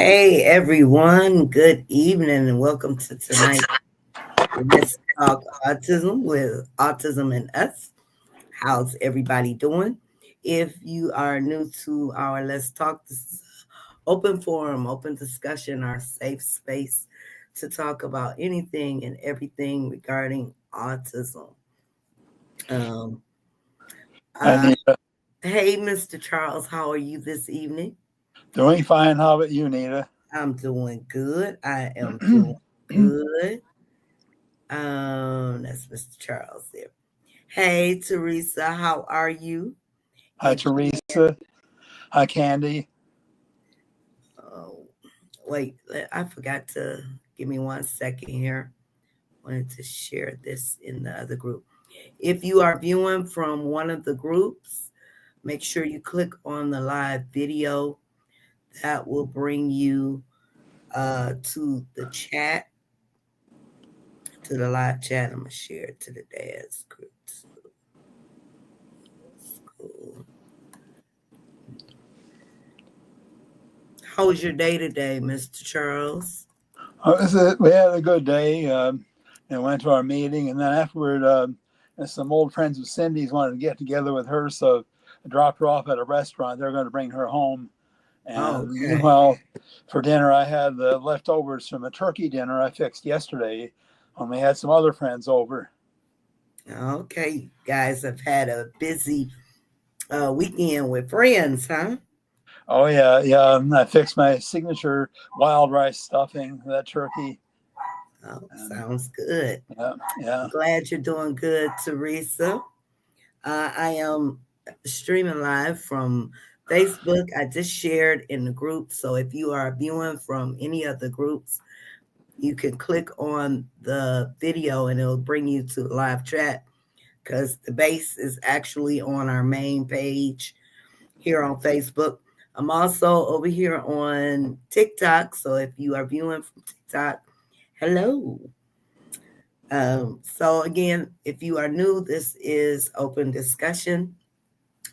Hey everyone, good evening and welcome to tonight. Let's talk autism with Autism and Us. How's everybody doing? If you are new to our Let's Talk, this is open forum, open discussion, our safe space to talk about anything and everything regarding autism. Um, Hi, uh, Nita. hey, Mr. Charles, how are you this evening? Doing fine. How about you, Nita? I'm doing good. I am doing good. That's Mr. Charles there. Hey, Teresa, how are you? Hi, And Teresa. Hi, Candy. oh, wait, I forgot to give me 1 second here. Wanted to share this in the other group. If you are viewing from one of the groups, make sure you click on the live video. That will bring you to the chat, to the live chat. I'm gonna share it to the dad's group. Cool. How was your day today, Mr. Charles? We had a good day. And went to our meeting, and then afterward, some old friends of Cindy's wanted to get together with her, so I dropped her off at a restaurant. They're going to bring her home. Oh, And okay. meanwhile, for dinner, I had the leftovers from a turkey dinner I fixed yesterday. We had some other friends over. Okay, guys have had a busy weekend with friends, huh? Oh yeah. I fixed my signature wild rice stuffing, that turkey. Oh, And sounds good. yeah. Glad you're doing good, Teresa. I am streaming live from Facebook. I just shared in the group. So if you are viewing from any of the groups, you can click on the video and it'll bring you to the live chat because the base is actually on our main page here on Facebook. I'm also over here on TikTok. So if you are viewing from TikTok, hello. So again, if you are new, this is open discussion.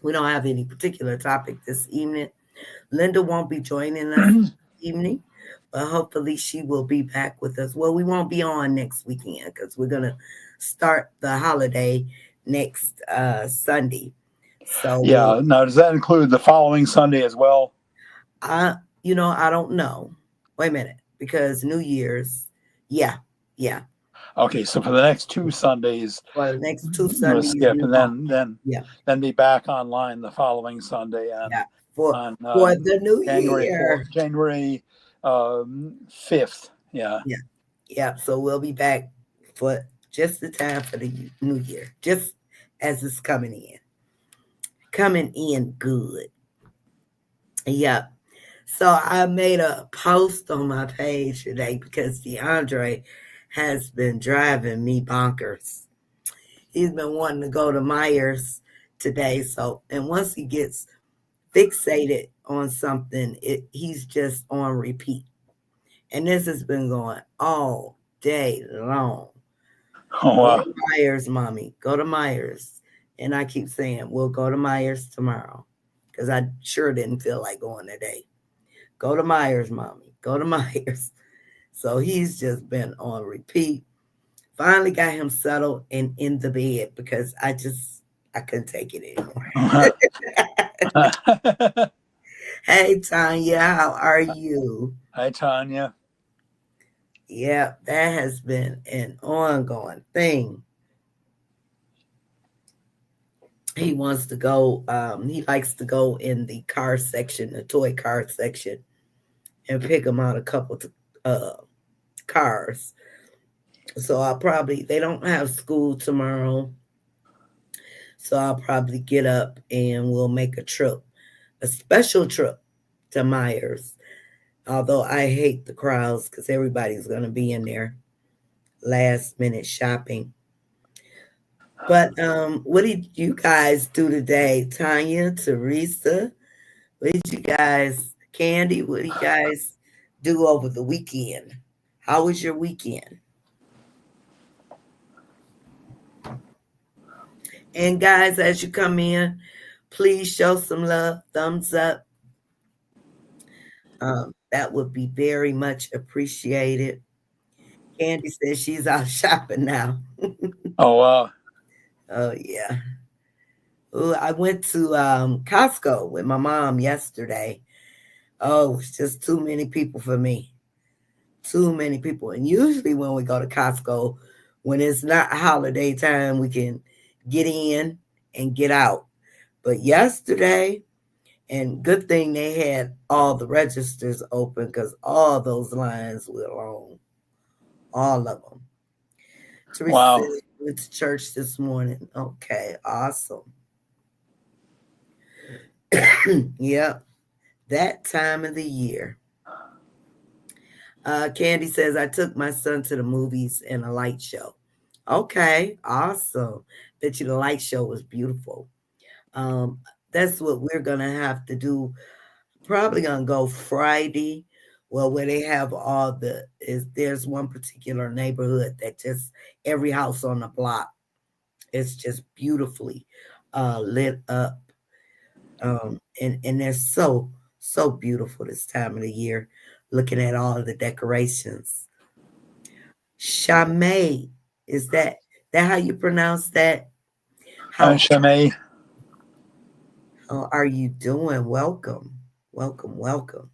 We don't have any particular topic this evening. Linda won't be joining us this evening, but hopefully she will be back with us. Well, we won't be on next weekend because we're gonna start the holiday next Sunday. So we'll Yeah. Now, does that include the following Sunday as well? I don't know. Wait a minute, because New Year's, yeah, yeah. Okay, so for the next two Sundays, For the next two we'll Sundays, skip, you're and on. then Yeah, then be back online the following Sunday yeah. on For on for the New January 4th, Year. January 5th. Yeah. Yeah, yeah. So we'll be back for just the time for the New Year, just as it's coming in good. Yep. So I made a post on my page today because DeAndre has been driving me bonkers. He's been wanting to go to Myers today. So, and once he gets fixated on something, he's just on repeat. And this has been going all day long. Oh, Go wow. to Myers, mommy. Go to Myers. And I keep saying, we'll go to Myers tomorrow because I sure didn't feel like going today. Go to Myers, mommy. Go to Myers. So he's just been on repeat. Finally got him settled and in the bed because I couldn't take it anymore. Hey Tanya, how are you? Hi, Tanya. Yeah, that has been an ongoing thing. He wants to go, he likes to go in the car section, the toy car section, and pick him out a couple uh, cars. So they don't have school tomorrow. So I'll probably get up and we'll make a special trip to Myers. Although I hate the crowds because everybody's going to be in there last minute shopping. But what did you guys do today? Tanya, Teresa, what did you guys, Candy, what did you guys do over the weekend? How was your weekend? And guys, as you come in, please show some love, thumbs up. That would be very much appreciated. Candy says she's out shopping now. Oh wow. Oh yeah. Ooh, I went to Costco with my mom yesterday. Oh, it's just too many people for me. Too many people. And usually when we go to Costco, when it's not holiday time, we can get in and get out. But yesterday, and good thing they had all the registers open because all those lines were long. All of them. Teresa said Wow. she went to church this morning. Okay, awesome. Yep, that time of the year. Candy says, I took my son to the movies and a light show. Okay, awesome. Bet you the light show was beautiful. Um, that's what we're going to have to do. Probably going to go Friday. Well, where they have all there's one particular neighborhood that just every house on the block is just beautifully lit up. And they're so beautiful this time of the year, looking at all of the decorations. Chamay, is that how you pronounce that? How Shimei. how are you doing? Welcome, welcome, welcome.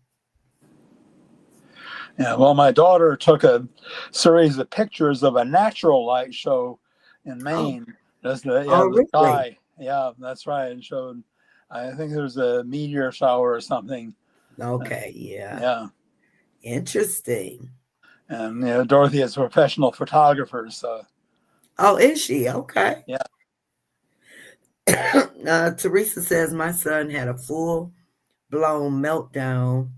Yeah. Well, my daughter took a series of pictures of a natural light show in Oh, Maine. Just the, yeah, oh, the really? sky. Yeah, that's right. It showed. I think there's a meteor shower or something. Uh, Okay, yeah, yeah. interesting. And Dorothy is a professional photographer, so Oh, is she okay? yeah. Teresa says my son had a full blown meltdown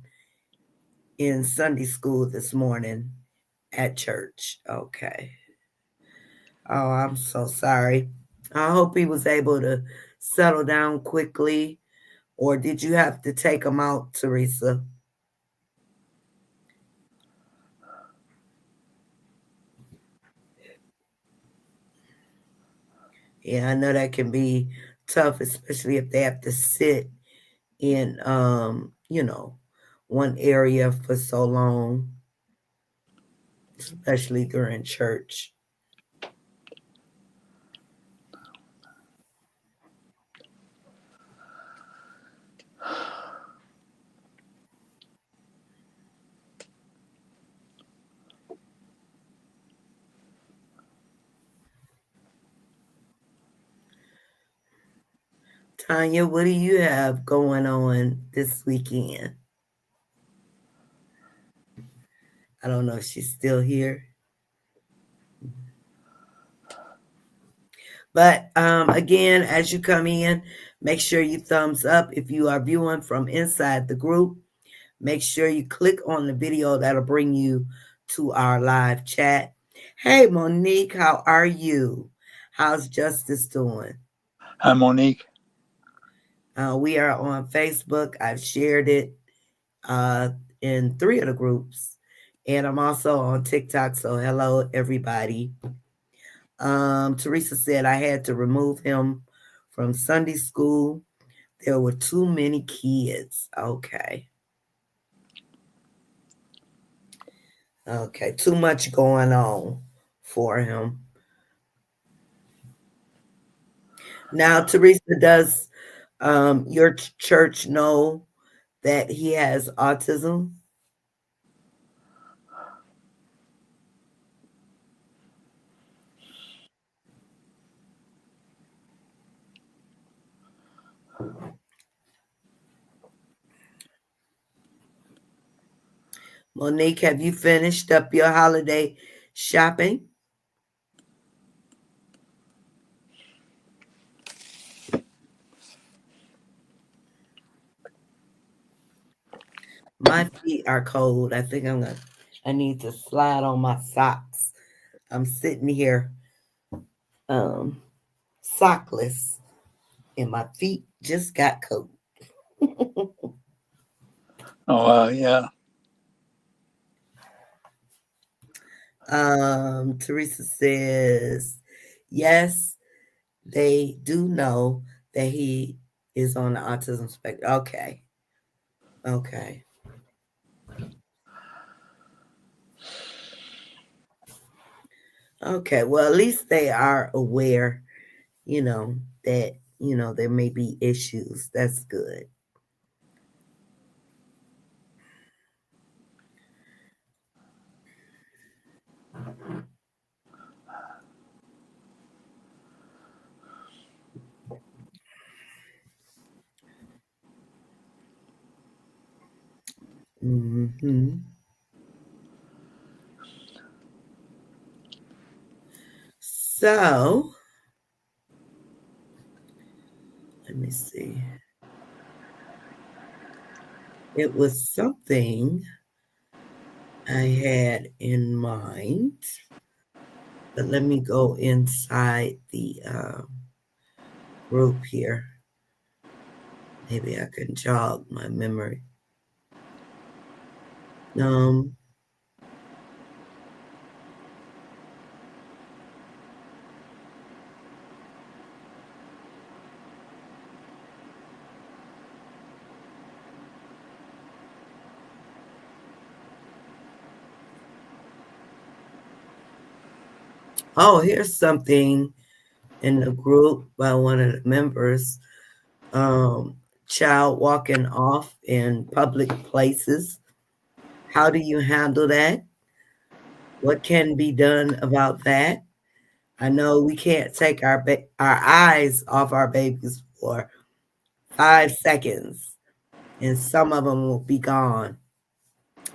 in Sunday school this morning at church. Okay. Oh, I'm so sorry. I hope he was able to settle down quickly. Or did you have to take him out, Teresa? Yeah, I know that can be tough, especially if they have to sit in one area for so long, especially during church. Tanya, what do you have going on this weekend? I don't know if she's still here. But again, as you come in, make sure you thumbs up. If you are viewing from inside the group, make sure you click on the video that'll bring you to our live chat. Hey, Monique, how are you? How's Justice doing? Hi, Monique. We are on Facebook. I've shared it uh, in three of the groups. And I'm also on TikTok. So, hello, everybody. Teresa said I had to remove him from Sunday school. There were too many kids. Okay. Okay. Too much going on for him. Now, Teresa, does your church know that he has autism? Monique, have you finished up your holiday shopping? My feet are cold. I think I need to slide on my socks. I'm sitting here um sockless and my feet just got cold. Oh, yeah. Teresa says, yes, they do know that he is on the autism spectrum. Okay. Okay. Okay, well, at least they are aware, you know, that, there may be issues. That's good. Hmm. So, let me see. It was something I had in mind, but let me go inside the group here. Maybe I can jog my memory. Um, oh, here's something in the group by one of the members. Um, Child walking off in public places. How do you handle that? What can be done about that? I know we can't take our eyes off our babies for 5 seconds, and some of them will be gone,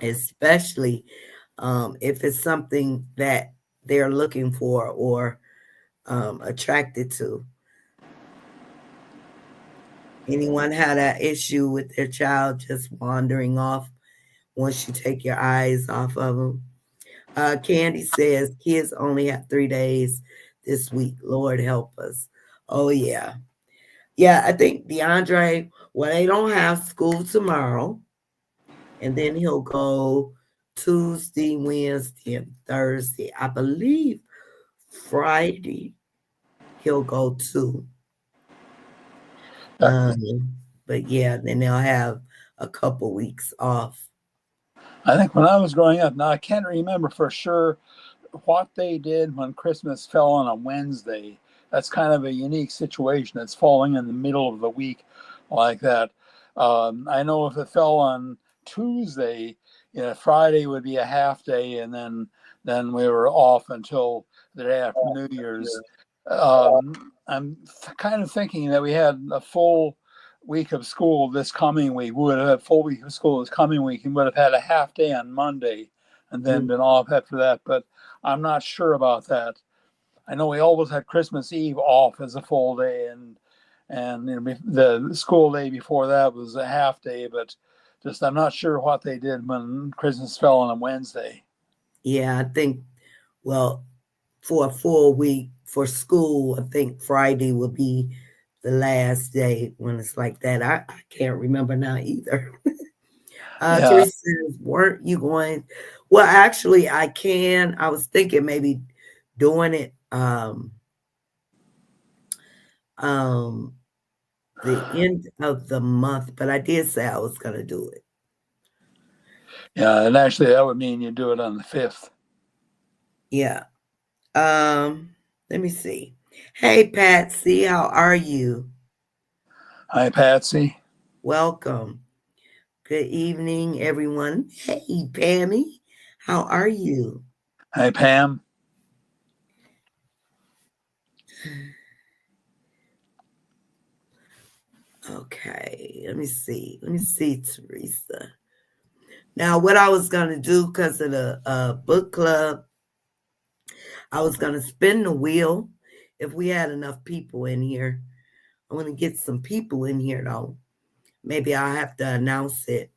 especially if it's something that they're looking for or attracted to. Anyone had that issue with their child just wandering off once you take your eyes off of them? Candy says kids only have 3 days this week. Lord help us. Oh yeah, yeah. I think DeAndre. Well, they don't have school tomorrow, and then he'll go Tuesday, Wednesday, and Thursday. I believe Friday he'll go too. Yeah, But yeah, then they'll have a couple weeks off. I think when I was growing up, now I can't remember for sure what they did when Christmas fell on a Wednesday. That's kind of a unique situation. It's falling in the middle of the week like that. I know if it fell on Tuesday, Friday would be a half day, and then we were off until the day after New Year's. I'm kind of thinking that we had a full week of school this coming week. We would have had a full week of school this coming week, and would have had a half day on Monday, and then Mm, been off after that. But I'm not sure about that. I know we always had Christmas Eve off as a full day, and the school day before that was a half day. But just I'm not sure what they did when Christmas fell on a Wednesday. yeah, I think. Well, for a full week for school, I think Friday will be the last day when it's like that. I can't remember now either. Yeah, Teresa says, weren't you going? Well, actually, I can. I was thinking maybe doing it um the end of the month, but I did say I was gonna do it. yeah, and actually that would mean you do it on the 5th. Yeah. Um, Let me see. Hey Patsy, how are you? Hi, Patsy. Welcome. Good evening, everyone. Hey Pammy, how are you? Hi, Pam. Okay, let me see. Let me see, Teresa. Now, what I was gonna do because of the book club, I was gonna spin the wheel if we had enough people in here. I want to get some people in here though. Maybe I'll have to announce it.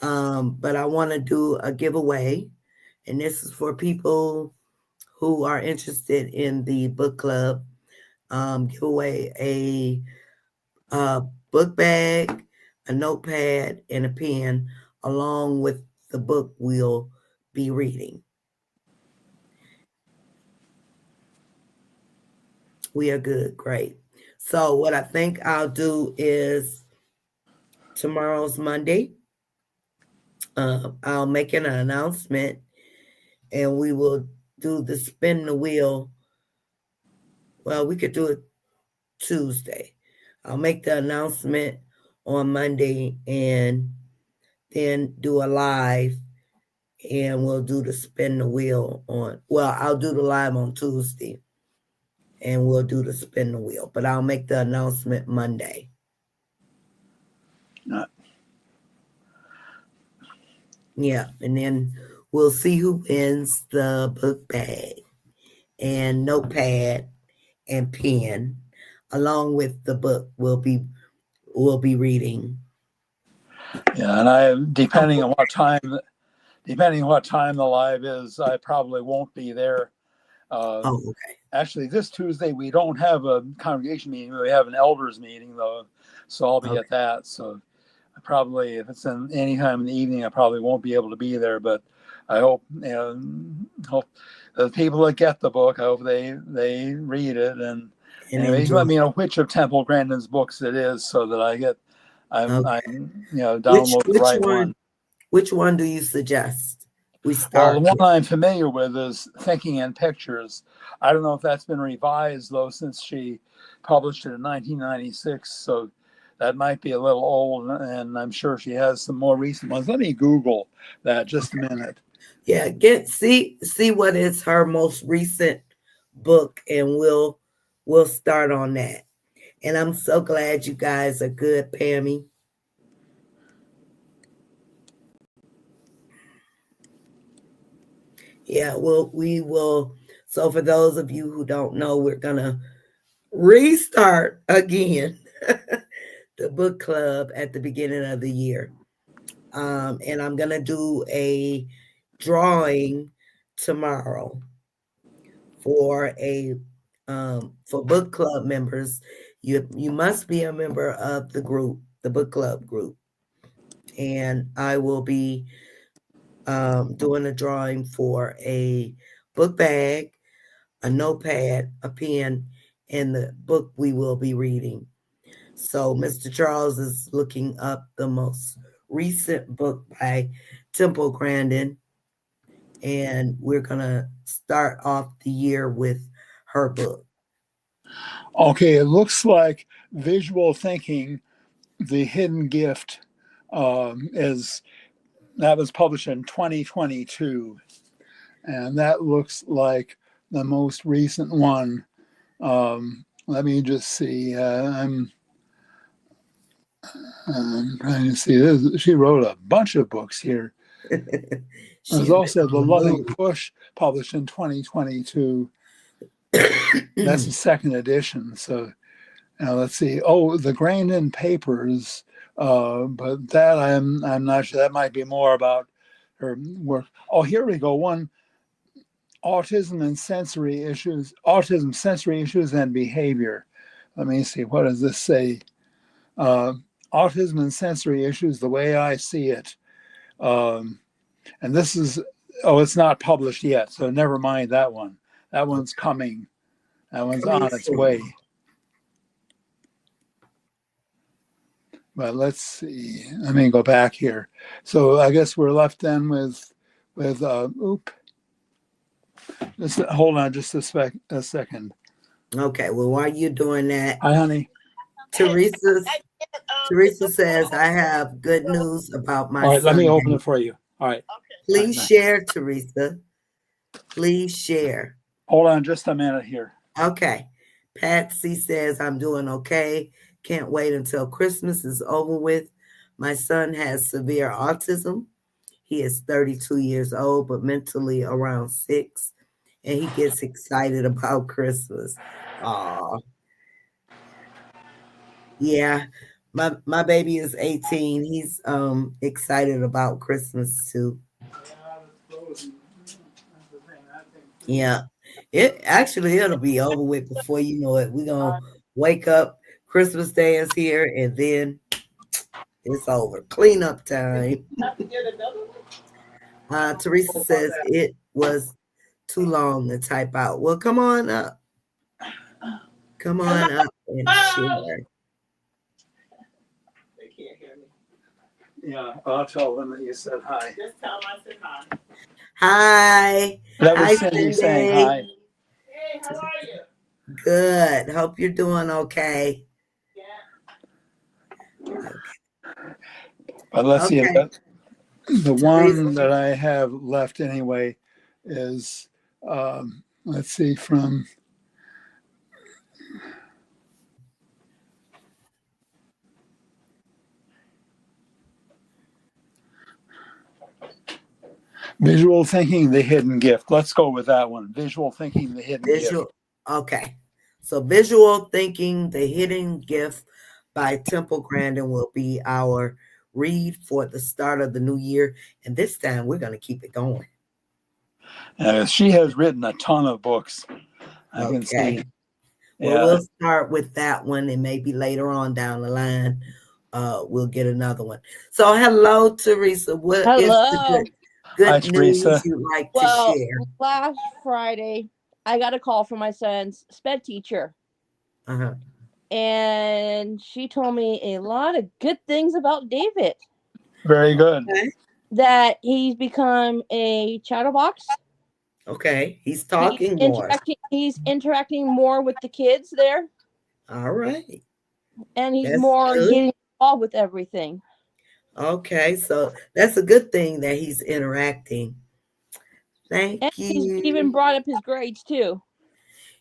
But I want to do a giveaway, and this is for people who are interested in the book club. Give away a book bag, a notepad, and a pen, along with the book we'll be reading. We are good, great. So, what I think I'll do is tomorrow's Monday. I'll make an announcement, and we will do the spin the wheel. Well, we could do it Tuesday. I'll make the announcement on Monday and then do a live, and we'll do the spin the wheel on. Well, I'll do the live on Tuesday and we'll do the spin the wheel, but I'll make the announcement Monday. Yeah, and then we'll see who wins the book bag and notepad and pen, along with the book we'll be reading. Yeah, and I depending on what time the live is, I probably won't be there. Okay. Actually, this Tuesday we don't have a congregation meeting. We have an elders meeting though, so I'll be at that. So I probably, if it's in any time in the evening, I probably won't be able to be there. But I hope hope the people that get the book, I hope they read it and anyway, let me know which of Temple Grandin's books it is so that I'm download the right one. Which one do you suggest we start? Well, the one I'm familiar with is Thinking in Pictures. I don't know if that's been revised though since she published it in 1996. So that might be a little old, and I'm sure she has some more recent ones. Let me Google that just a minute. Yeah, see what is her most recent book, and we'll start on that. And I'm so glad you guys are good, Pammy. Yeah, we will. So for those of you who don't know, we're gonna restart again the book club at the beginning of the year. And I'm gonna do a drawing tomorrow for for book club members. You must be a member of the group, the book club group, and I will be doing a drawing for a book bag, a notepad, a pen, and the book we will be reading. So Mr. Charles is looking up the most recent book by Temple Grandin, and we're gonna start off the year with her book. Okay, it looks like Visual Thinking, The Hidden Gift, is that was published in 2022, and that looks like the most recent one. Let me just see. I'm trying to see this. She wrote a bunch of books here. There's also The Loving Push, published in 2022. That's the second edition. So now let's see. Oh, the Grandin Papers, but that I'm not sure. That might be more about her work. Oh, here we go. One, Autism and Sensory Issues, Autism, Sensory Issues and Behavior. Let me see. What does this say? Autism and Sensory Issues, the way I see it. And this is, it's not published yet, so never mind that one. That one's coming. That one's on its way. But let's see. Let me go back here. So I guess we're left then with just hold on just a second. Okay, well, while you're doing that, hi, honey. Teresa says, I have good news about my son. All right, let me open it for you. All right. Please share, Teresa. Please share. Hold on just a minute here. Okay. Patsy says, I'm doing okay. Can't wait until Christmas is over with. My son has severe autism. He is 32 years old, but mentally around 6. And he gets excited about Christmas. Aw. Yeah. My baby is 18. He's excited about Christmas too. Yeah. It'll be over with before you know it. We're gonna wake up, Christmas Day is here, and then it's over. Cleanup time. Teresa says it was too long to type out. Well, come on up. Come on up and share. They can't hear me. Yeah, I'll tell them that you said hi. Just tell them I said hi. Hi. That was Hi, Cindy saying Cindy. hi. Good. Hope you're doing okay. Okay. But let's see. Okay. The Teresa. one that I have left anyway is, let's see, from Visual Thinking, the Hidden Gift. Let's go with that one. Visual Thinking, the Hidden Gift. Visual. Okay. So visual thinking, the hidden gift by Temple Grandin will be our read for the start of the new year. And this time we're going to keep it going. She has written a ton of books. I can Okay. see. Well, Yeah. we'll start with that one, and maybe later on down the line, we'll get another one. So, hello, Teresa. What is the Hello. Hi, good news Teresa. you'd like to Well, share? last Friday, I got a call from my son's sped teacher, Uh-huh. and she told me a lot of good things about David. Very good. Okay. That he's become a chatterbox. Okay. He's talking more. He's interacting more with the kids there, All right. and he's That's more good. getting involved with everything. Okay. So, that's a good thing that he's interacting. And Thank he's even you. brought up his grades too,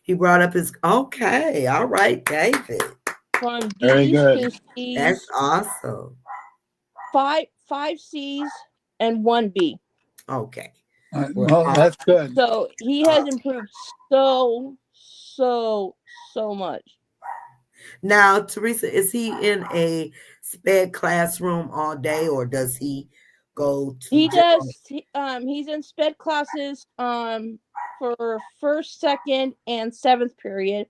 He brought up his, okay. All right, David. from Very D's good. to That's C's, awesome. five C's, and one B. Okay. Well, Well, that's good. So he has improved so much. now, Teresa, is he in a sped classroom all day, or does he go to He general? does. He's in sped classes for first, second, and seventh period,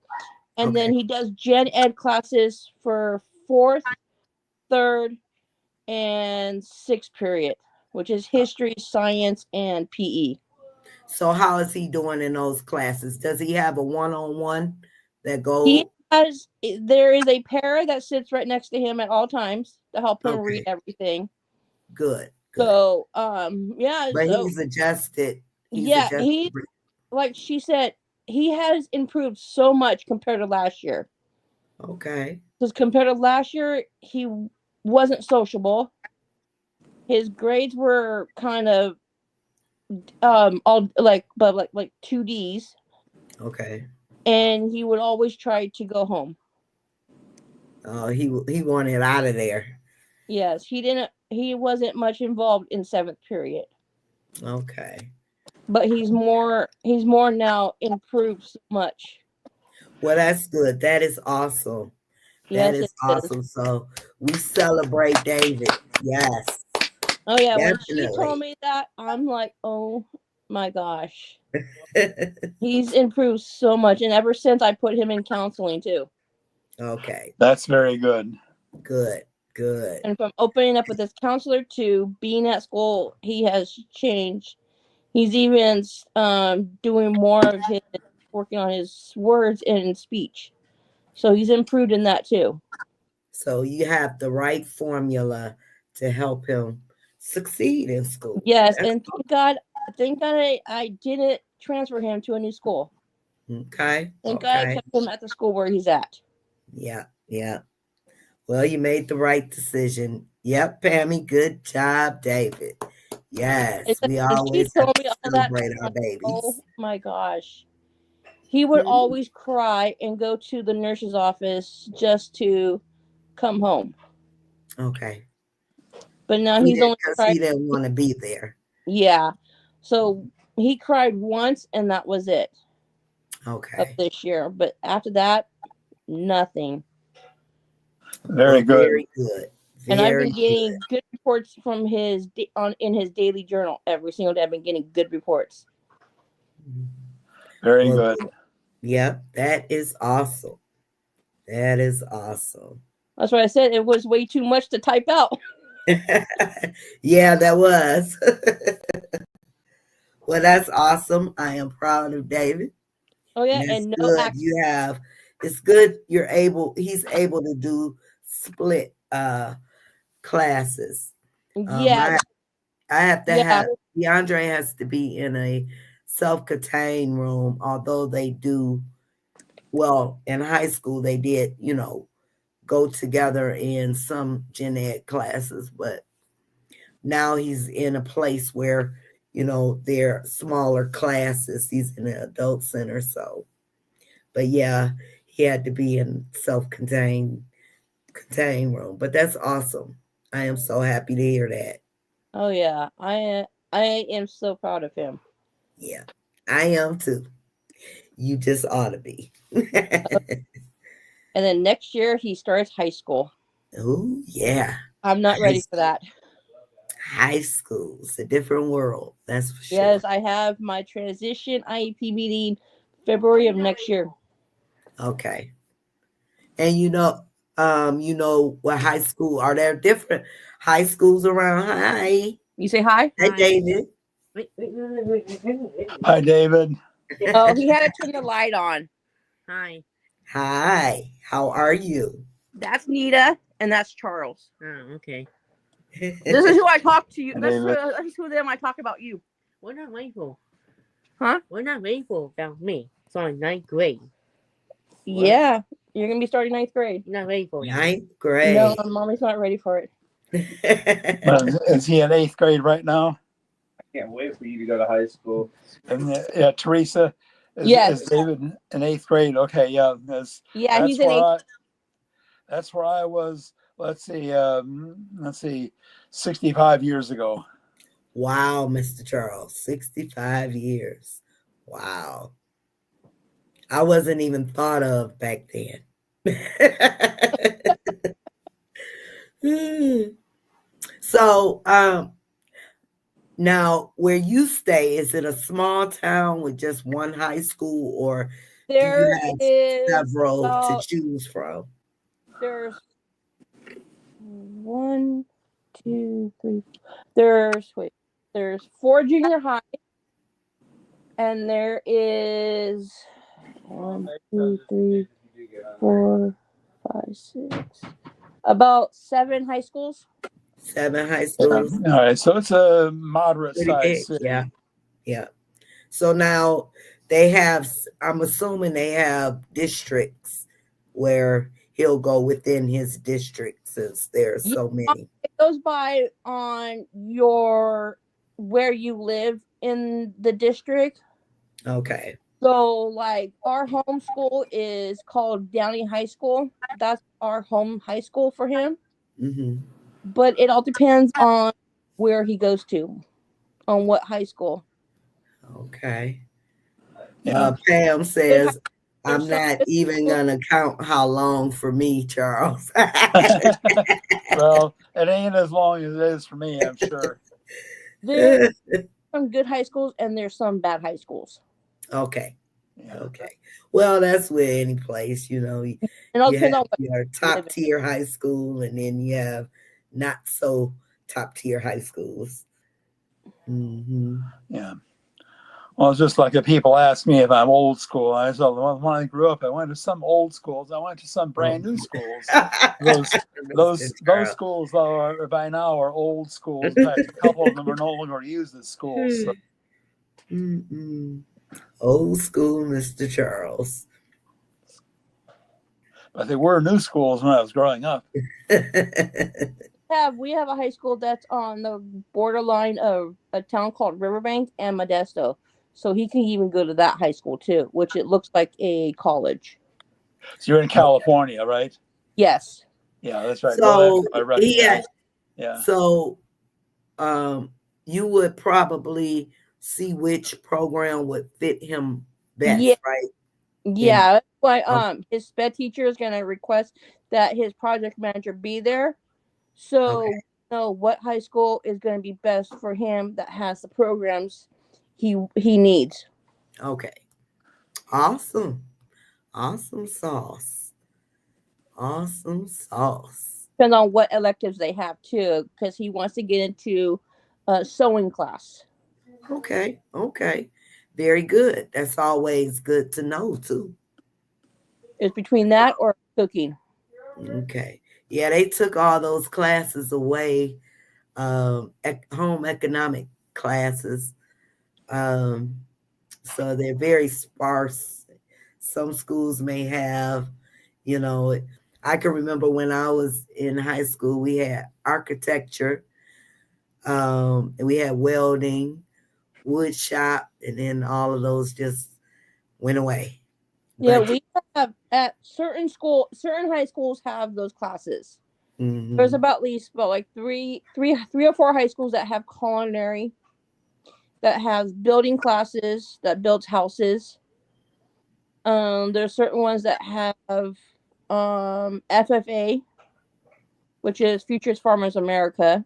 and Okay. then he does gen ed classes for fourth, third, and sixth period, which is history, science, and PE. So, how is he doing in those classes? Does he have a one-on-one that He go? has. There is a pair that sits right next to him at all times to help him read Okay. everything. Good. Good. So, yeah. But So, he's adjusted. He's yeah, adjusted. he, like she said, he has improved so much compared to last year. Okay. Because compared to last year, he wasn't sociable. His grades were kind of all like two D's, Okay. and he would always try to go home. He wanted out of there. Yes, he didn't. He wasn't much involved in seventh period, Okay. but he's more now improved so much. Well, that's good. That is awesome. That Yes, is it is. awesome. So we celebrate David. Yes, Oh yeah, when she told definitely. me that, I'm like, oh my gosh, he's improved so much, and ever since I put him in counseling too. Okay, That's very good. good, good. And from opening up with his counselor to being at school, he has changed. He's even doing more of his working on his words and speech. So he's improved in that too. So you have the right formula to help him succeed in school. Yes, That's and thank God I didn't transfer him to a new school. okay. Thank God I Okay. kept him at the school where he's at. Yeah, yeah. Well, you made the right decision. Yep, Pammy. Good job, David. Yes, we And she always have told to me all that. celebrate I'm our like, oh babies. my gosh. He would Mhm. always cry and go to the nurse's office just to come home. Okay. But now he's only Because cried. he didn't want to be there. Yeah. So he cried once and that was it of Okay. this year. But after that, nothing. Very Well, good. very good. And I've Very been good. getting good reports from his on in his daily journal every single day. I've been getting good reports. Mhm. Very Well, good. good. Yep, that is awesome. That is awesome. That's why I said it was way too much to type out. Yeah, that was. Well, that's awesome. I am proud of David. Oh yeah, And it's and no good accent. you have, it's good he's able to do split classes. Yeah, I I have to Yeah, have DeAndre has to be in a self-contained room, although they do well in high school they did, go together in some gen ed classes, but now he's in a place where, they're smaller classes. He's in an adult center, so but yeah, he had to be in contained room. But that's awesome. I am so happy to hear that. oh yeah, I am so proud of him. Yeah, I am too. You just ought to be. And then next year he starts high school. Oh yeah, I'm not high, ready for that. high school's a different world. That's for sure. Yes, I have my transition IEP meeting February of next year. Okay, and what high school are there? Different high schools around? Hi, You say hi? hi, Hi. David. Hi, David. Oh, he had to turn the light on. Hi. Hi, how are you? That's Nita, and that's Charles. Oh, okay. This is who I talk to you. Hi, This David. is who them I talk about you. We're not grateful. Huh? We're not grateful about me. It's only ninth grade. Yeah, you're gonna be starting ninth grade. You're not grateful. Ninth No, grade. mommy's not ready for it. Is he in eighth grade right now? Can't wait for you to go to high school. And yeah, Teresa, Yes. is David in eighth grade? Okay, yeah, Yeah, that's he's in where eighth. that's where I was. Let's see, 65 years ago. Wow, Mr. Charles, 65 years. Wow. I wasn't even thought of back then. So, now where you stay, is it a small town with just one high school, or do you There have is several to about choose from? there's one, two, three. There's four junior high, and there is one, two, three, 4, 5, 6, about 7 high schools. 7 high Yeah. schools? All right, so it's a moderate Pretty big. sized city. Yeah. Yeah. So now they have, I'm assuming they have districts where he'll go within his district since there's Yeah, so many. it goes by on your where you live in the district. Okay. So, like, our home school is called Downey High School. That's our home high school for him. Hmm. But it all depends on where he goes to, on what high school. Okay. Yeah. Pam Good high, says, there's I'm some not good even schools. going to count how long for me, Charles. Well, it ain't as long as it is for me, I'm sure. There's some good high schools and there's some bad high schools. Okay. Yeah. Okay. Well, that's where any place, you It all have depends on what your you live top in. tier high school, and then you have not so top tier high schools. Hmm. Yeah. Well, it's just like if people ask me if I'm old school. I said, well, when I grew up, I went to some old schools. I went to some brand new schools. Those schools are by now are old schools. In fact, a couple of them are no longer used as schools. So. Mm-mm. Old school, Mr. Charles. But they were new schools when I was growing up. We have a high school that's on the borderline of a town called Riverbank and Modesto. So he can even go to that high school too, which it looks like a college. So you're in California, right? Yes. Yeah, that's right. Well, So I he recognize. had, Yeah. so you would probably see which program would fit him Yeah. best, right? Yeah. That's why Okay. his sped teacher is gonna request that his project manager be there. So Okay. we know what high school is gonna be best for him that has the programs he needs. Okay. Awesome. Awesome sauce. Awesome sauce. Depends on what electives they have too, because he wants to get into sewing class. Okay. Okay. Very good. That's always good to know too. It's between that or cooking. Okay. Yeah, they took all those classes away home economic classes. Um, so they're very sparse. Some schools may have, you know, I can remember when I was in high school, we had architecture, and we had welding, wood shop, and then all of those just went away. Yeah, But we have at certain high schools have those classes. There's mhm. about at least about like three or four high schools that have culinary, that has building classes, that builds houses. There's certain ones that have FFA, which is Futures Farmers America,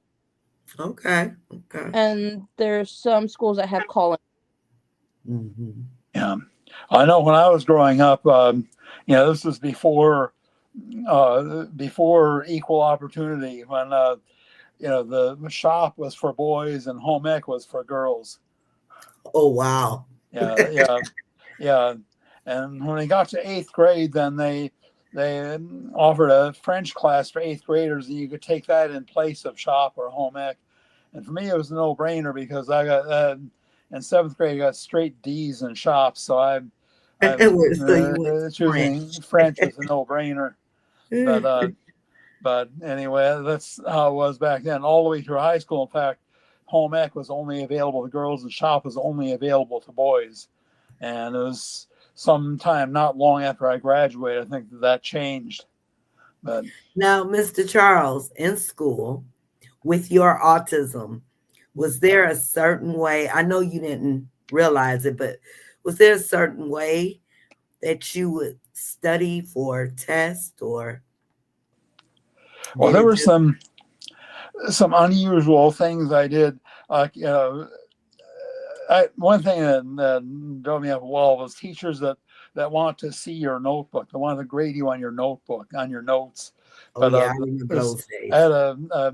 Okay, okay. and there's some schools that have culinary. Mm-hmm. Yeah, I know when I was growing up, this was before equal opportunity, when the shop was for boys and home ec was for girls. Oh wow. Yeah, yeah, yeah. And when they got to eighth grade, then they offered a French class for eighth graders, and you could take that in place of shop or home ec. And for me, it was a no brainer because I got in seventh grade, I got straight D's in shop, so I'm So you went choosing French as a no brainer. But French. but anyway, that's how it was back then, all the way through high school. In fact, home ec was only available to girls, and shop was only available to boys. And it was sometime not long after I graduated, I think that changed. But Now, Mr. Charles, in school, with your autism, was there a certain way? I know you didn't realize it, but was there a certain way that you would study for a test, or well, did there it were just? some unusual things I did. Like one thing that drove me up a wall was teachers that want to see your notebook. They want to grade you on your notebook, on your notes. Oh But yeah, I remember those I days. had a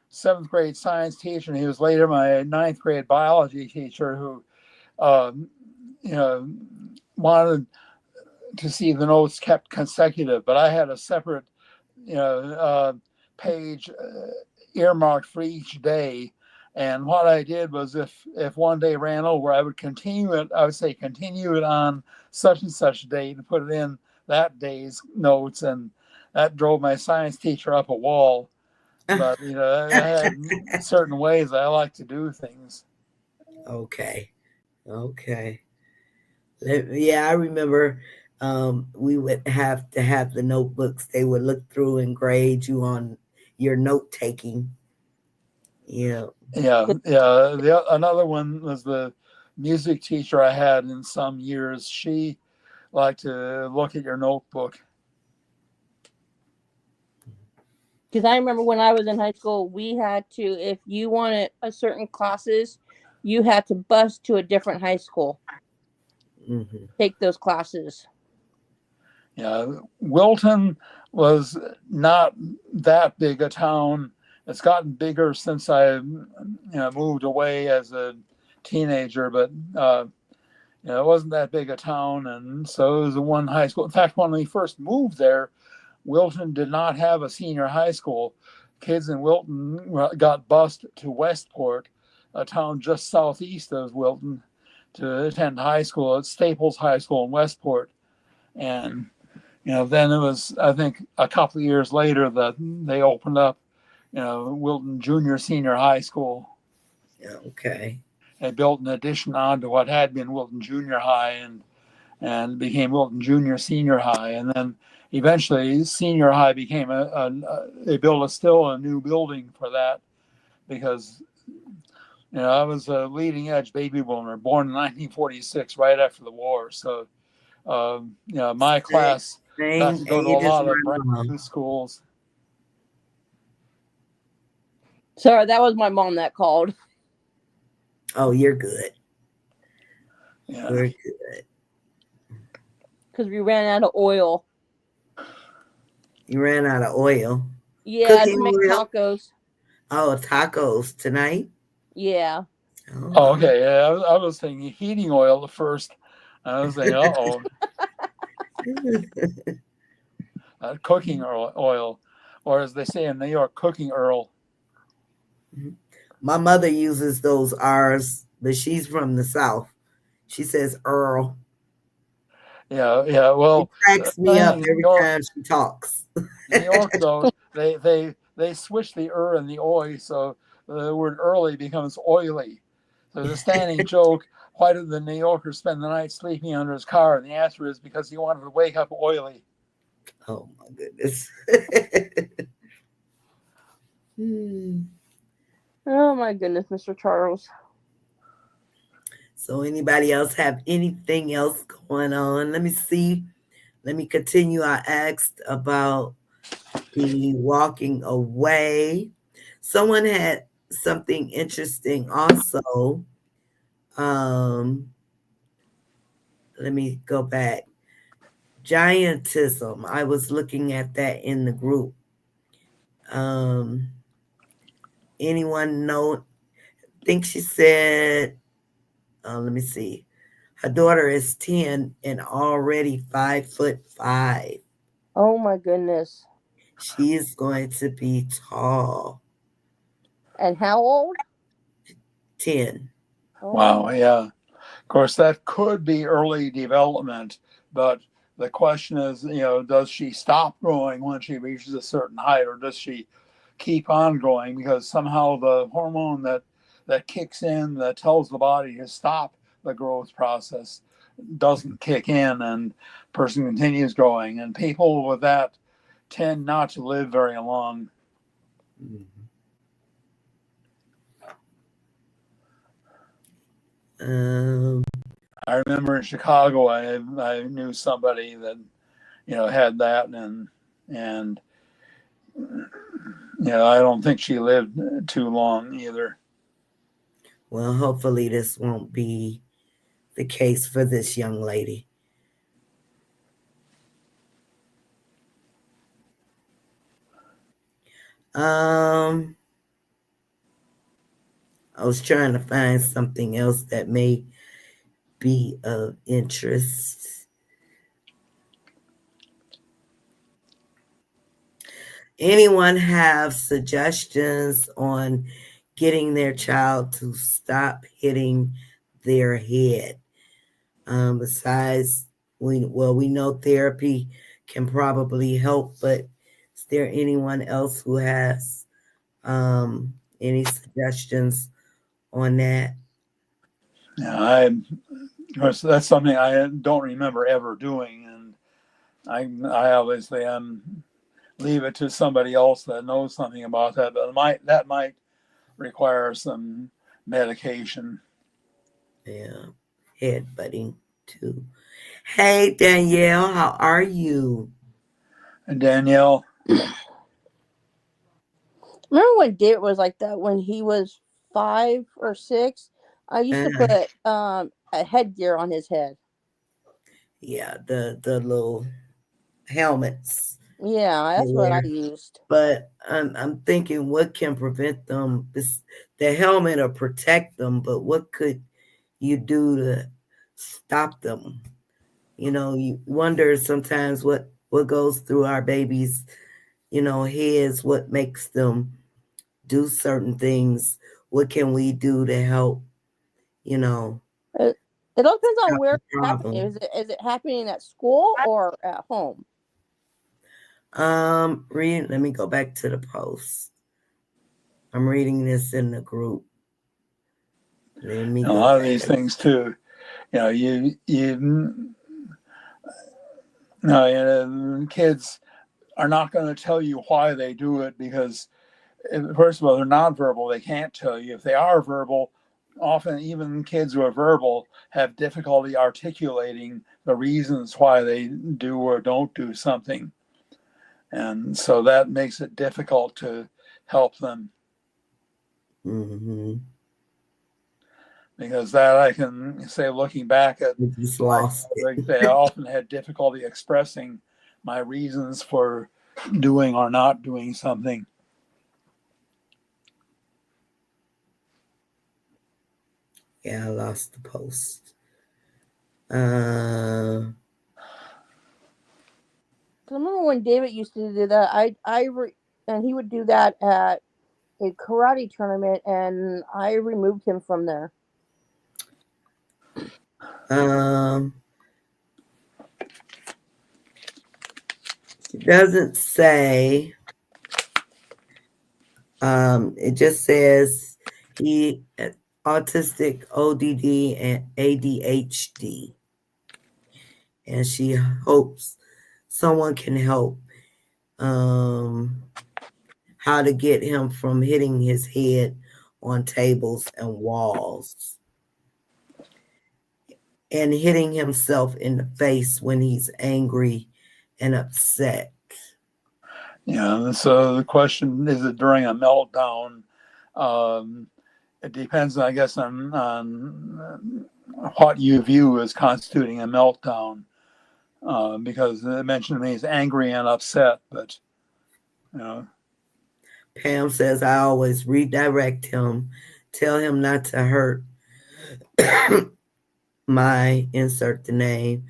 seventh grade science teacher, and he was later my ninth grade biology teacher, who um, you know wanted to see the notes kept consecutive. But I had a separate you know page earmarked for each day. And what I did was, if one day ran over, I would continue it. I would say continue it on such and such date and put it in that day's notes, and that drove my science teacher up a wall. But I had certain ways I like to do things. Okay, okay. Yeah, I remember. We would have to have the notebooks. They would look through and grade you on your note taking. Yeah. Yeah, another one was the music teacher I had in some years. She liked to look at your notebook. Because I remember when I was in high school, we had to, if you wanted a certain classes, you had to bus to a different high school, Mm-hmm. take those classes. Yeah, Wilton was not that big a town. It's gotten bigger since I moved away as a teenager, but it wasn't that big a town, and so it was the one high school. In fact, when we first moved there, Wilton did not have a senior high school. Kids in Wilton got bused to Westport, a town just southeast of Wilton, to attend high school at Staples High School in Westport. And then it was, I think, a couple of years later that they opened up, Wilton Junior Senior High School. Okay. They built an addition onto what had been Wilton Junior High, and became Wilton Junior Senior High. And then eventually Senior High became they built still a new building for that, because I was a leading edge baby boomer, born in 1946, right after the war. So my Same, class got same to go to a age as lot of my brand mom. new schools. Sorry, that was my mom that called. Oh, you're good. Yeah. You're good. Because we ran out of oil. You ran out of oil. Yeah, to Cooking make oil. tacos. Oh, tacos tonight. Yeah. Oh, Oh. okay. Yeah, I was thinking heating oil at first. I was thinking, cooking oil, or as they say in New York, cooking Earl. Mhm. My mother uses those R's, but she's from the South. She says Earl. Yeah. It Well, cracks me up in New every York, time she talks. New York though, they switch the and the oi, so the word early becomes oily. So there's a standing joke. Why did the New Yorker spend the night sleeping under his car? And the answer is because he wanted to wake up oily. Oh my goodness. Hmm. Oh my goodness, Mr. Charles. So anybody else have anything else going on? Let me see. Let me continue. I asked about the walking away. Someone had something interesting also. Um, Let me go back. Giantism. I was looking at that in the group. Um, Anyone know? Think she said, let me see. Her daughter is 10 and already 5'5". Oh my goodness. She is going to be tall. And how old? 10. Oh, Wow, yeah. Of course, that could be early development, but the question is, does she stop growing when she reaches a certain height, or does she keep on growing? Because somehow the hormone that kicks in that tells the body to stop the growth process doesn't kick in, and person continues growing. And people with that tend not to live very long. Um, I remember in Chicago, I knew somebody that had that, and I don't think she lived too long either. well, hopefully this won't be the case for this young lady. Um, I was trying to find something else that may be of interest. Anyone have suggestions on getting their child to stop hitting their head? Besides, we know therapy can probably help, but is there anyone else who has any suggestions on that? Yeah, of course, that's something I don't remember ever doing, and I obviously leave it to somebody else that knows something about that, but that might require some medication. Yeah, headbutting too. Hey Danielle, how are you? And Danielle, remember when David was like that when he was 5 or 6? I used Uh, to put a headgear on his head. yeah, the little helmets Yeah, they that's what I wear. used. But I'm thinking, what can prevent them? The helmet or protect them, but what could you do to stop them? You wonder sometimes what goes through our babies, heads, what makes them do certain things. What can we do to help, you know, It, it all depends on stop where the it's happening. problem? Is it happening at school or at home? Read. Let me go back to the post. I'm reading this in the group. Let me a go lot of back. these things too. You no, kids are not going to tell you why they do it because, first of all, they're nonverbal. They can't tell you. If they are verbal, often even kids who are verbal have difficulty articulating the reasons why they do or don't do something. And so that makes it difficult to help them, Mm-hmm. because that I can say, looking back at I just my lost it. childhood, they often had difficulty expressing my reasons for doing or not doing something. Yeah, I lost the post. Uh, 'Cause I remember when David used to do that. And he would do that at a karate tournament, and I removed him from there. Um, it doesn't say. It just says he autistic, ODD, and ADHD, and she hopes someone can help. How to get him from hitting his head on tables and walls and hitting himself in the face when he's angry and upset. Yeah. So the question is, it during a meltdown? Um, it depends, I guess, on what you view as constituting a meltdown, because it mentioned to me he's angry and upset, but you know. Pam says, I always redirect him, tell him not to hurt my insert the name.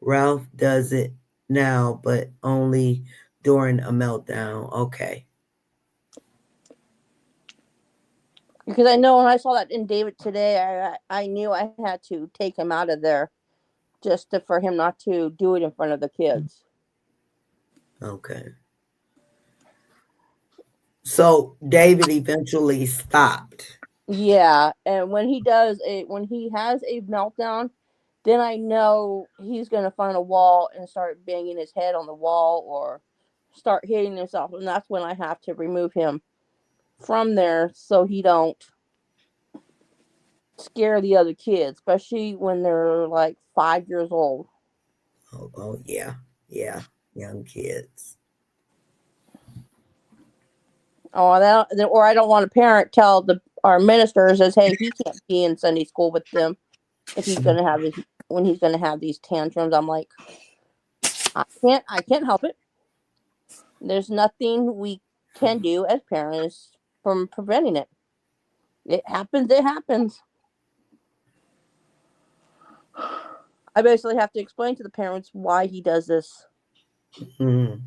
Ralph does it now, but only during a meltdown. Okay. Because I know when I saw that in David today, I knew I had to take him out of there just for him not to do it in front of the kids. Okay. So David eventually stopped. Yeah, and when he has a meltdown, then I know he's gonna find a wall and start banging his head on the wall or start hitting himself, and that's when I have to remove him from there so he don't scare the other kids, especially when they're like 5 years old. Oh yeah. Yeah. Young kids. Oh, or I don't want a parent tell our minister says, hey, he can't be in Sunday school with them if he's gonna have when he's gonna have these tantrums. I'm like, I can't help it. There's nothing we can do as parents from preventing it. It happens. It happens. I basically have to explain to the parents why he does this. Mm.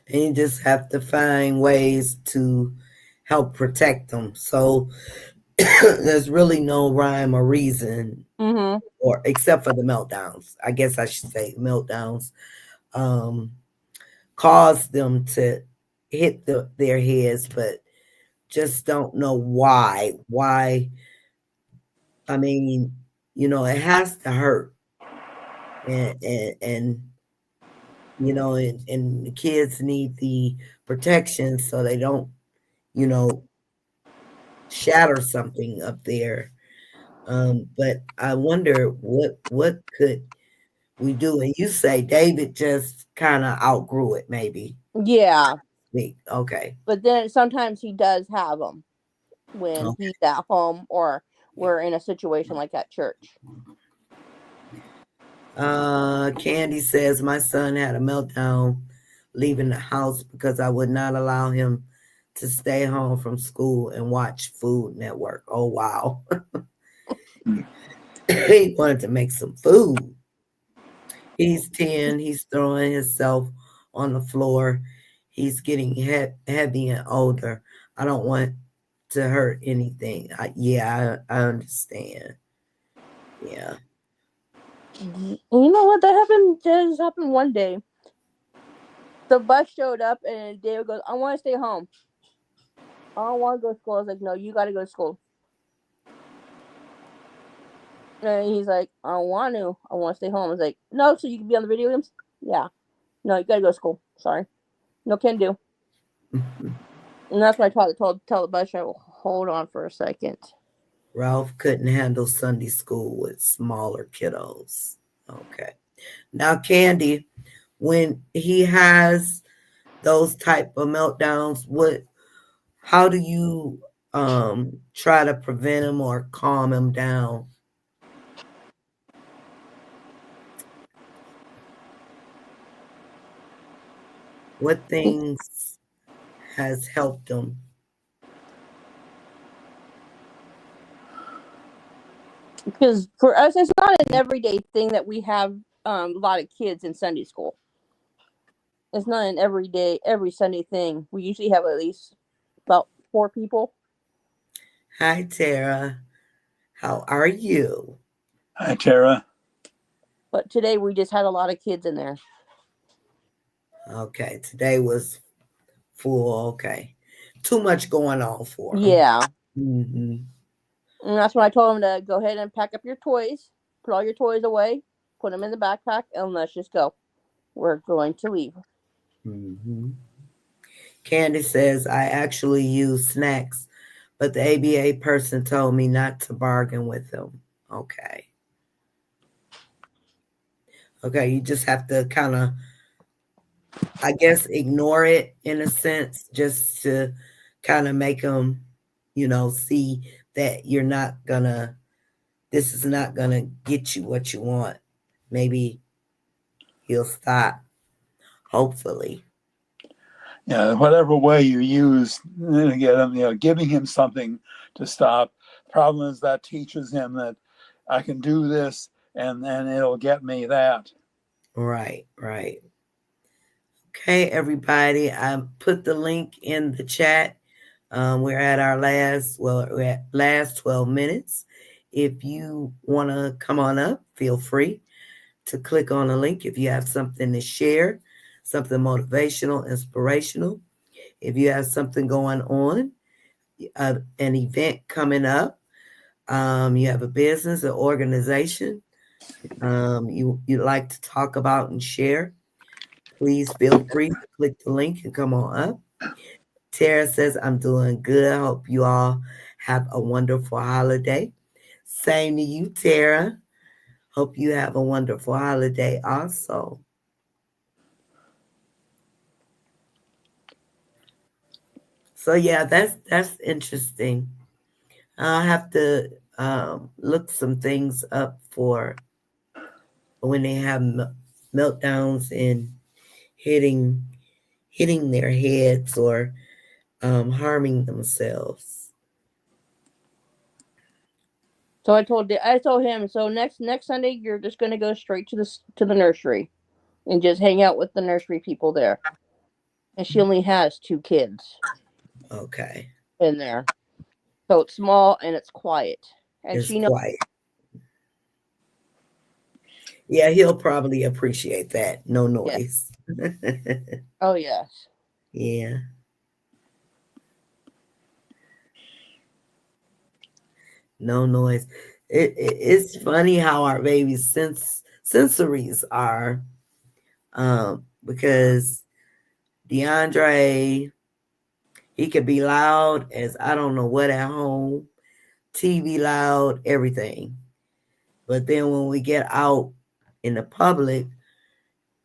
And you just have to find ways to help protect them. So there's really no rhyme or reason, Mm-hmm. or except for the meltdowns. I guess I should say meltdowns cause them to hit their heads, but just don't know why. Why? I mean, it has to hurt, and and the kids need the protection so they don't, you know, shatter something up there. But I wonder what could we do? And you say David just kind of outgrew it, maybe. Yeah, Okay. but then sometimes he does have them when Okay. he's at home or we're in a situation like at church. Candy says my son had a meltdown leaving the house because I would not allow him to stay home from school and watch Food Network. Oh wow. He wanted to make some food. He's 10. He's throwing himself on the floor. He's getting heavy and older. I don't want to hurt anything. I understand. Yeah. You know what? That happened. Just happened one day. The bus showed up and David goes, "I want to stay home. I don't want to go to school." I was like, "No, you got to go to school." And he's like, "I don't want to. I want to stay home." I was like, "No, so you can be on the video games." Yeah. No, you got to go to school. Sorry. No can do. And that's why I tell the bus driver, hold on for a second. Ralph couldn't handle Sunday school with smaller kiddos. Okay. Now, Candy, when he has those type of meltdowns, how do you try to prevent him or calm him down? What things has helped him? Because for us, it's not an everyday thing that we have a lot of kids in Sunday school. It's not an every Sunday thing. We usually have at least about 4 people. Hi, Tara. How are you? Hi, Tara. But today we just had a lot of kids in there. Okay, today was full. Okay, too much going on for them. Yeah. Mm-hmm. And that's when I told them to go ahead and pack up your toys, put all your toys away, put them in the backpack, and let's just go. We're going to leave. Mm-hmm. Candy says, I actually use snacks, but the ABA person told me not to bargain with them. Okay. Okay, you just have to kind of, I guess, ignore it in a sense, just to kind of make them, see that you're not gonna, this is not gonna get you what you want. Maybe he'll stop, hopefully. Yeah, whatever way you use to get him, giving him something to stop. Problem is that teaches him that I can do this and it'll get me that. Right, right. Okay, everybody, I put the link in the chat. We're at our we're at last 12 minutes. If you want to come on up, feel free to click on the link if you have something to share, something motivational, inspirational. If you have something going on, an event coming up, you have a business, an organization, you'd like to talk about and share, please feel free to click the link and come on up. Tara says, I'm doing good. I hope you all have a wonderful holiday. Same to you, Tara. Hope you have a wonderful holiday also. So yeah, that's interesting. I'll have to look some things up for when they have meltdowns and hitting their heads or harming themselves. So I told him, so next Sunday you're just going to go straight to the nursery and just hang out with the nursery people there. And she only has 2 kids Okay, in there. So it's small and it's quiet. And it's she knows. quiet. Yeah, he'll probably appreciate that. No Yeah. noise. Oh yes. Yeah. No noise. It's funny how our babies' sensories are, because DeAndre, he could be loud as I don't know what at home, TV loud, everything. But then when we get out in the public,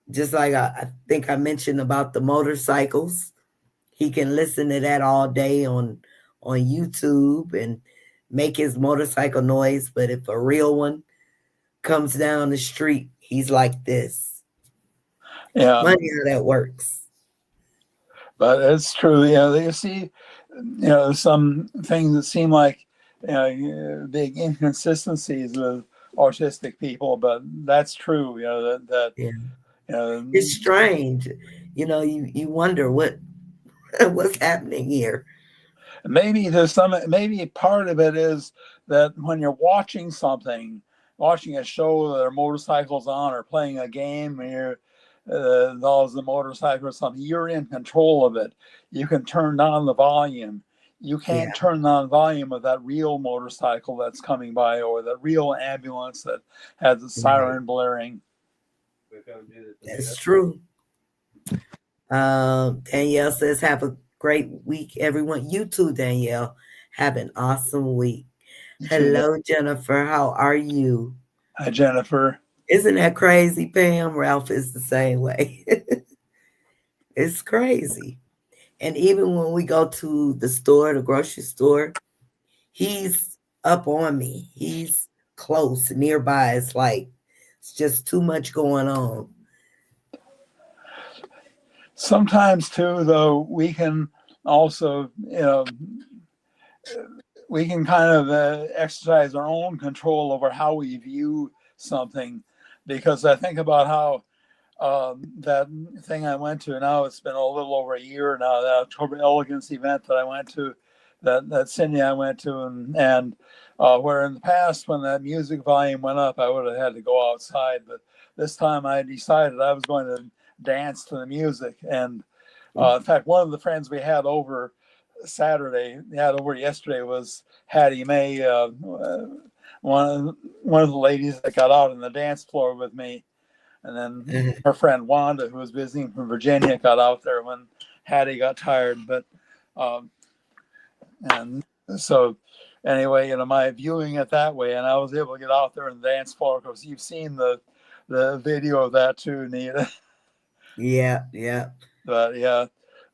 just like I think I mentioned about the motorcycles, he can listen to that all day on YouTube and make his motorcycle noise. But if a real one comes down the street, he's like this. Yeah, Funny how that works. but it's true. You see, some things that seem like big inconsistencies with autistic people, but that's true. That Yeah. you know, It's strange. You wonder what's happening here. maybe part of it is that when you're watching something, watching a show that are motorcycles on or playing a game and you're those the motorcycle or something, you're in control of it. You can turn down the volume. You Yeah. can't turn down the volume of that real motorcycle that's coming by or the real ambulance that has the siren blaring. That's true. Danielle says, have a great week, everyone. You too, Danielle. Have an awesome week. Hello, Jennifer. How are you? Hi, Jennifer. Isn't that crazy, Pam? Ralph is the same way. It's crazy. And even when we go to the store, the grocery store, he's up on me. He's close, nearby. It's like it's just too much going on. Sometimes too, though, we can also, we can kind of exercise our own control over how we view something, because I think about how that thing I went to now, it's been a little over a year now, that October Elegance event that I went to, that Cindy I went to, and where in the past when that music volume went up, I would have had to go outside, but this time I decided I was going to dance to the music. And in fact, one of the friends we had over yesterday was Hattie Mae, one of the ladies that got out on the dance floor with me. And then her friend Wanda, who was visiting from Virginia, got out there when Hattie got tired. But and so anyway, my viewing it that way, and I was able to get out there and dance floor, because you've seen the video of that too, Nita. Yeah, yeah. But yeah,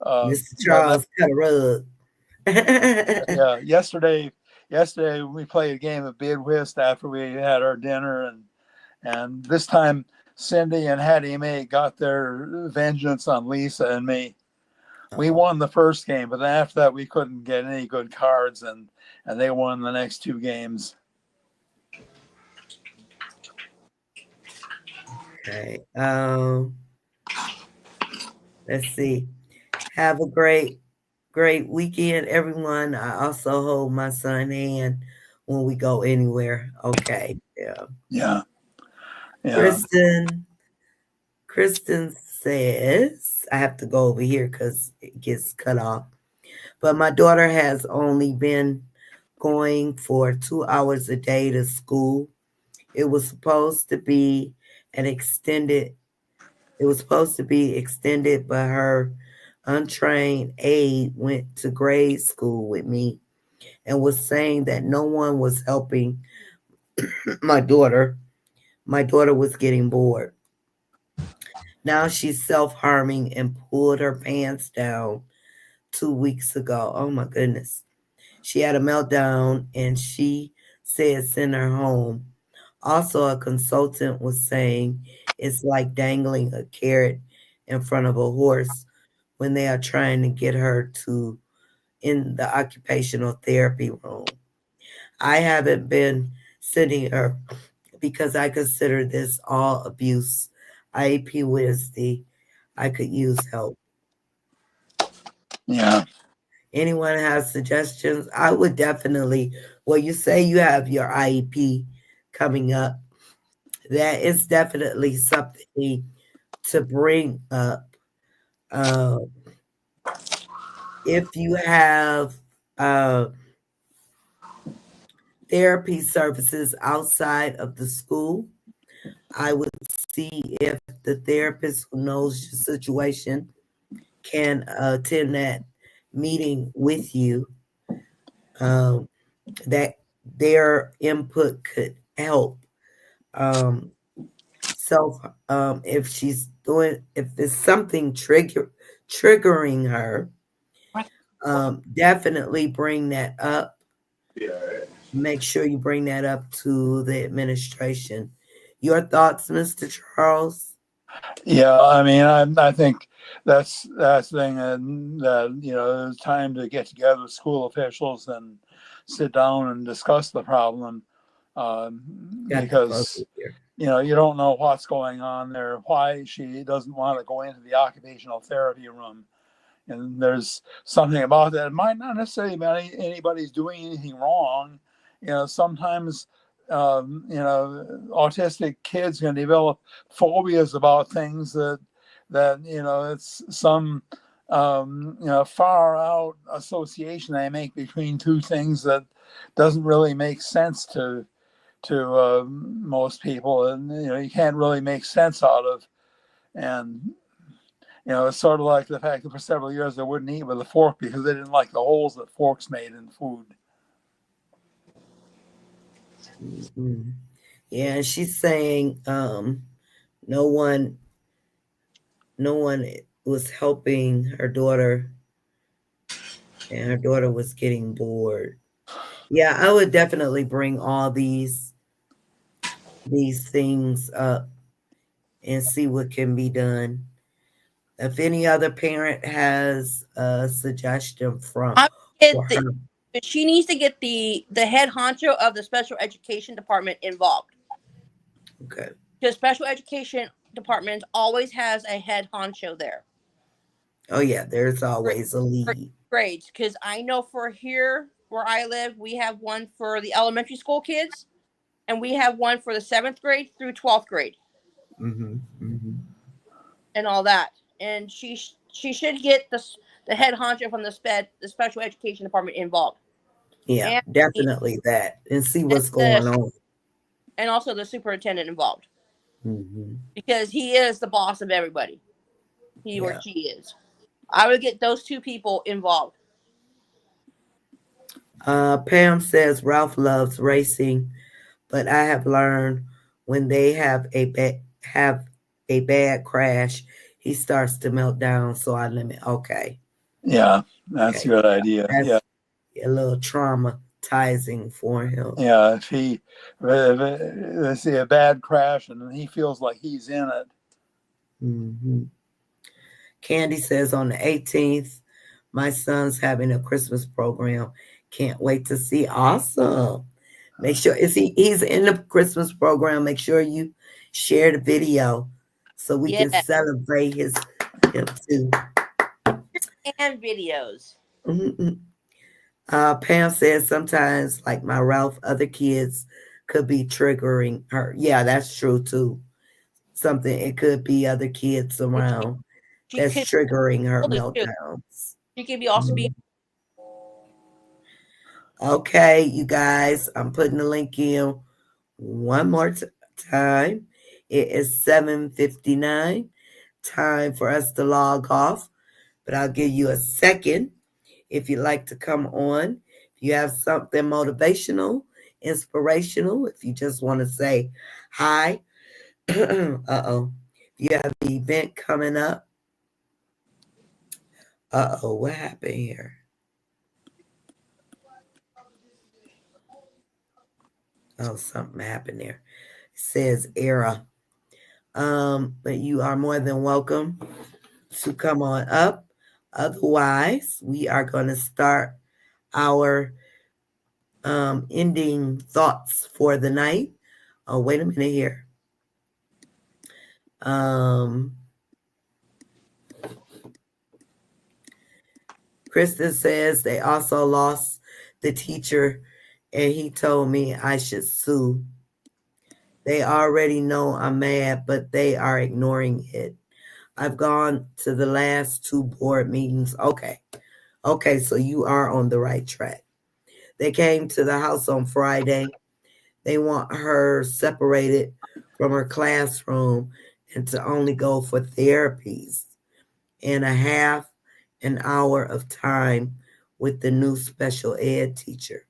Mr. but Charles cut a rug. yeah, yesterday we played a game of bid whist after we had our dinner, and this time Cindy and Hattie Mae got their vengeance on Lisa and me. We won the first game, but then after that we couldn't get any good cards, and they won the next two games. Okay. Let's see. Have a great weekend, everyone. I also hold my son's hand when we go anywhere. Okay. Yeah. Yeah. Yeah. Kristen says, I have to go over here because it gets cut off. But my daughter has only been going for 2 hours a day to school. It was supposed to be extended, but her untrained aide went to grade school with me and was saying that no one was helping my daughter. My daughter was getting bored. Now she's self-harming and pulled her pants down 2 weeks ago. Oh my goodness. She had a meltdown and she said send her home. Also, a consultant was saying it's like dangling a carrot in front of a horse when they are trying to get her to in the occupational therapy room. I haven't been sending her because I consider this all abuse. IEP Wednesday, I could use help. Yeah. Anyone has suggestions? I would definitely, well, you say you have your IEP coming up. That is definitely something to bring up. If you have therapy services outside of the school, I would see if the therapist who knows your situation can attend that meeting with you. That their input could help. If there's something triggering her, definitely bring that up. Make sure you bring that up to the administration. Your thoughts, Mr. Charles? Yeah, I mean, I think that's the thing, and that it's time to get together with school officials and sit down and discuss the problem, because you don't know what's going on there, why she doesn't want to go into the occupational therapy room, and there's something about that. It might not necessarily be anybody's doing anything wrong. Sometimes autistic kids can develop phobias about things that it's some far out association they make between two things that doesn't really make sense to most people, and you can't really make sense out of. And it's sort of like the fact that for several years they wouldn't eat with a fork because they didn't like the holes that forks made in food. Mm-hmm. Yeah, she's saying no one was helping her daughter, and her daughter was getting bored. Yeah, I would definitely bring all these things up and see what can be done. If any other parent has a suggestion for her. She needs to get the head honcho of the special education department involved. Okay. Because special education department always has a head honcho there. Oh yeah, there's always a For lead. grades, because I know for here where I live, we have one for the elementary school kids, and we have one for the 7th grade through 12th grade, Hmm. Hmm. and all that. And she should get the head honcho from the special education department involved, Yeah, and definitely that, and see and what's going on. also the superintendent involved, Hmm. because he is the boss of everybody. He or Yeah. she is. I would get those two people involved. Pam says Ralph loves racing, but I have learned when they have a bad crash, he starts to melt down. So I limit. Okay, Yeah, that's a okay, good idea. that's Yeah, a little traumatizing for him. yeah. If he, they see a bad crash and he feels like he's in it. Hmm. Candy says on the 18th, my son's having a Christmas program. Can't wait to see. Awesome. Make sure he's in the Christmas program. Make sure you share the video so we Yeah, can celebrate him too. and videos. Mhm. Pam says sometimes, like my Ralph, other kids could be triggering her. Yeah, that's true too. Something it could be other kids And around she that's could triggering her be older too. meltdowns. She could be also be. Mhm. Okay, you guys, I'm putting the link in one more time. It is 7:59. Time for us to log off, but I'll give you a second if you'd like to come on. If you have something motivational, inspirational, if you just want to say hi. Uh-oh. If you have an event coming up. Uh-oh, what happened here? Oh, something happened there. It says error. But you are more than welcome to come on up. Otherwise, we are going to start our ending thoughts for the night. Oh, wait a minute here. Um, Kristen says they also lost the teacher, and he told me I should sue. They already know I'm mad, but they are ignoring it. I've gone to the last two board meetings. Okay. Okay, so you are on the right track. They came to the house on Friday. They want her separated from her classroom and to only go for therapies and a half an hour of time with the new special ed teacher.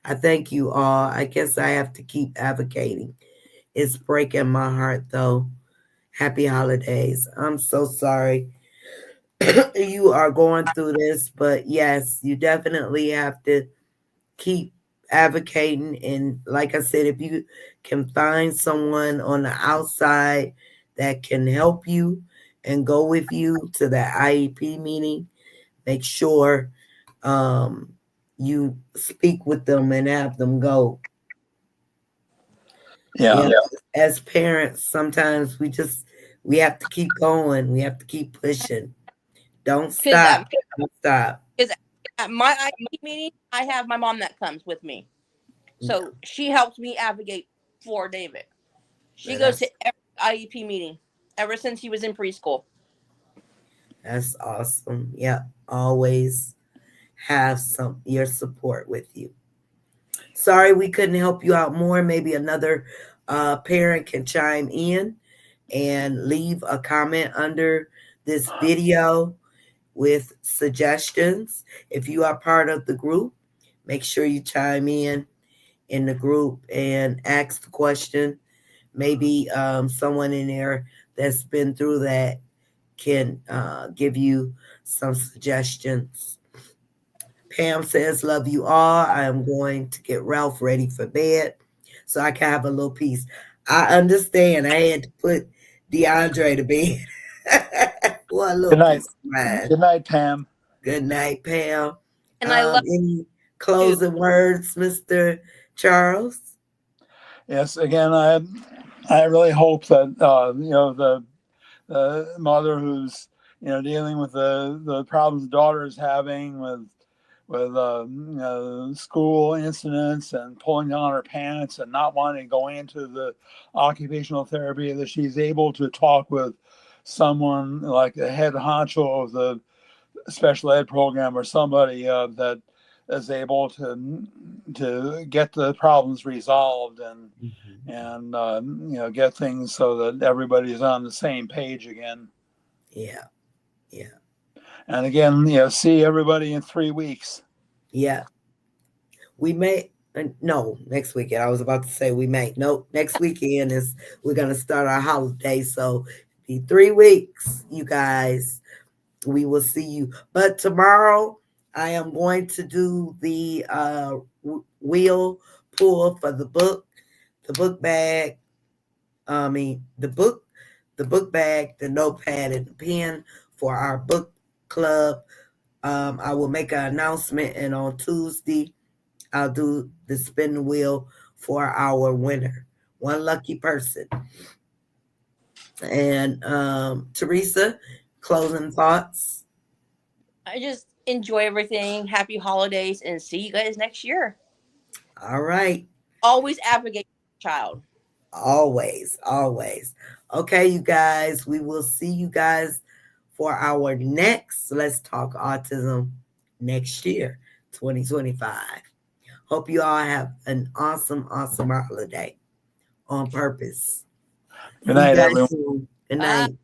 I thank you all. I guess I have to keep advocating. It's breaking my heart though. Happy holidays. I'm so sorry you are going through this, but yes, you definitely have to keep advocating. And like I said, if you can find someone on the outside that can help you and go with you to that IEP meeting, make sure um, you speak with them and have them go. Yeah, Yeah, as parents, sometimes we have to keep going. We have to keep pushing. Don't Because stop. Don't stop. at my IEP meeting, I have my mom that comes with me, Yeah, so she helps me advocate for David. She goes to that's every IEP meeting ever since he was in preschool. that's awesome. Yeah, always have some your support with you. Sorry we couldn't help you out more. Maybe another parent can chime in and leave a comment under this video with suggestions. If you are part of the group, make sure you chime in the group and ask the question. Maybe someone in there that's been through that can give you some suggestions. Pam says, love you all. I am going to get Ralph ready for bed so I can have a little peace. I understand. I had to put DeAndre to bed for a good little night. peace of mind. Good night, Pam. Good night, Pam. And I love Any you. closing words, Mr. Charles? Yes, again, I I really hope that the mother who's dealing with the problems the daughter is having with school incidents and pulling down her pants and not wanting to go into the occupational therapy, that she's able to talk with someone like the head honcho of the special ed program, or somebody that is able to get the problems resolved and get things so that everybody's on the same page again. Yeah. Yeah. And again, see everybody in 3 weeks. Yeah. We may no, next weekend. I was about to say we may. Nope. Next weekend is we're gonna start our holiday. So the 3 weeks, you guys, we will see you. But tomorrow I am going to do the wheel pull for the book bag. I mean the book bag, the notepad, and the pen for our book club. I will make an announcement, and on Tuesday I'll do the spin the wheel for our winner, one lucky person. And Teresa, closing thoughts. I just enjoy everything. Happy holidays, and see you guys next year. All right. Always advocate for your child. Always, always. Okay, you guys, we will see you guys for our next Let's Talk Autism next year, 2025. Hope you all have an awesome holiday on purpose. Good See you night, guys everyone. soon. Good Bye. night.